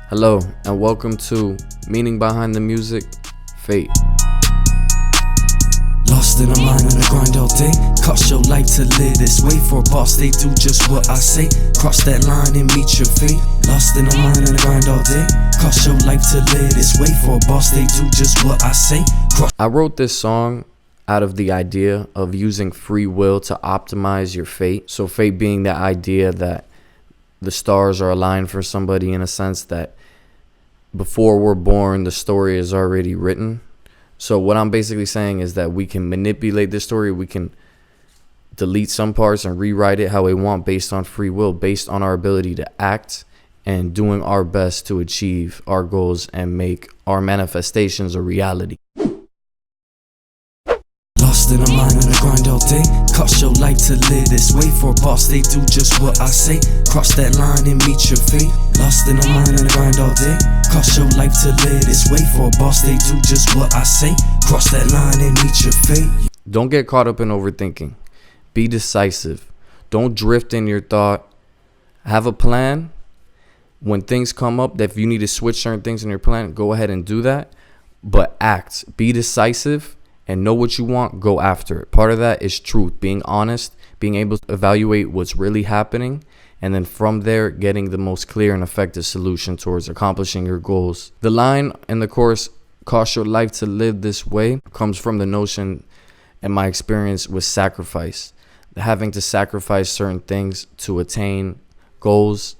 Hello, and welcome to Meaning Behind the Music, Fate. Lost in a mind and a grind all day. Cost your life to live this way. For a boss, they do just what I say. Cross that line and meet your fate. Lost in a mind and a grind all day. Cost your life to live this way. For a boss, they do just what I say. I wrote this song out of the idea of using free will to optimize your fate. So fate being the idea that the stars are aligned for somebody, in a sense that before we're born, the story is already written. So what I'm basically saying is that we can manipulate the story. We can delete some parts and rewrite it how we want based on free will, based on our ability to act and doing our best to achieve our goals and make our manifestations a reality. Lost in a mind and a grind all day. Cost your life to live this way. For a boss, they do just what I say. Cross that line and meet your fate. Lost in a mind and a grind all day. Cost your life to live this way. For a boss, they do just what I say. Cross that line and meet your fate. Don't get caught up in overthinking. Be decisive. Don't drift in your thought. Have a plan. When things come up, that if you need to switch certain things in your plan, go ahead and do that. But act. Be decisive. And know what you want, go after it. Part of that is truth, being honest, being able to evaluate what's really happening, and then from there, getting the most clear and effective solution towards accomplishing your goals. The line in the chorus, cost your life to live this way, comes from the notion and my experience with sacrifice. Having to sacrifice certain things to attain goals.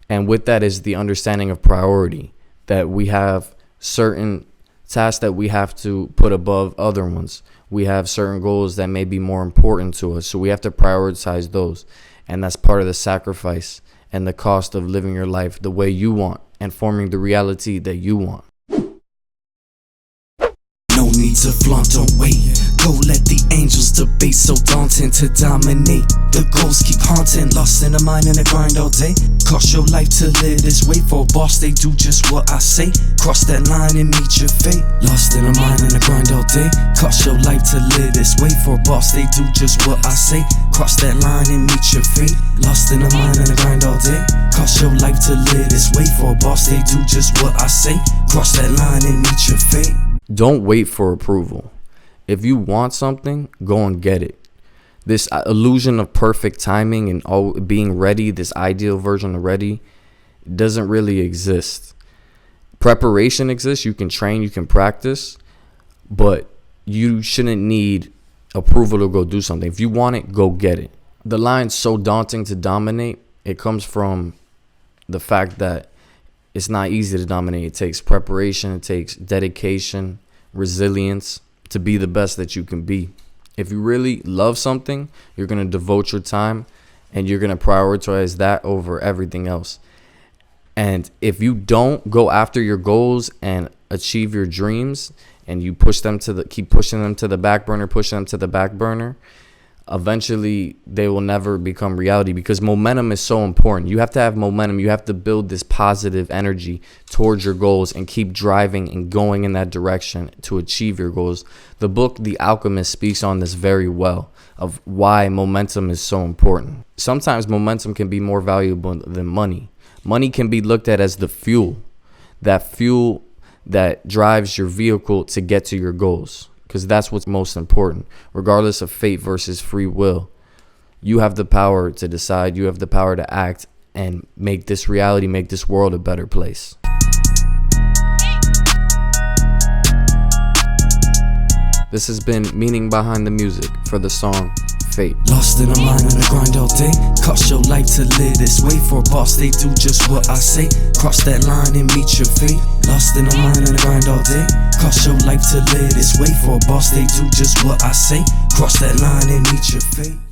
And with that is the understanding of priority, that we have certain tasks that we have to put above other ones. We have certain goals that may be more important to us, so we have to prioritize those. And that's part of the sacrifice and the cost of living your life the way you want and forming the reality that you want. No need to flaunt, don't wait. Go let the angels debate, so daunting to dominate. The ghosts keep haunting, lost in a mind and a grind all day. Cost your life to live this way. For a boss, they do just what I say. Cross that line and meet your fate. Lost in a mind and a grind all day. Cost your life to live this way. For a boss, they do just what I say. Cross that line and meet your fate. Lost in a mind and a grind all day. Cost your life to live this way. For a boss, they do just what I say. Cross that line and meet your fate. Don't wait for approval. If you want something, go and get it. This illusion of perfect timing and all being ready, this ideal version of ready, doesn't really exist. Preparation exists. You can train, you can practice, but you shouldn't need approval to go do something. If you want it, go get it. The line's so daunting to dominate. It comes from the fact that it's not easy to dominate. It takes preparation, it takes dedication, resilience to be the best that you can be. If you really love something, you're going to devote your time and you're going to prioritize that over everything else. And if you don't go after your goals and achieve your dreams and you keep pushing them to the back burner, eventually they will never become reality, because momentum is so important. You have to have momentum. You have to build this positive energy towards your goals and keep driving and going in that direction to achieve your goals. The book, The Alchemist, speaks on this very well, of why momentum is so important. Sometimes momentum can be more valuable than money. Money can be looked at as the fuel that drives your vehicle to get to your goals, because that's what's most important. Regardless of fate versus free will, you have the power to decide, you have the power to act and make this reality, make this world a better place. This has been Meaning Behind the Music for the song Fate. Lost in a mind and a grind all day. Cost your life to live this way. For a boss, they do just what I say. Cross that line and meet your fate. Lost in a mind and a grind all day. Cost your life to live this way. For a boss, they do just what I say. Cross that line and meet your fate.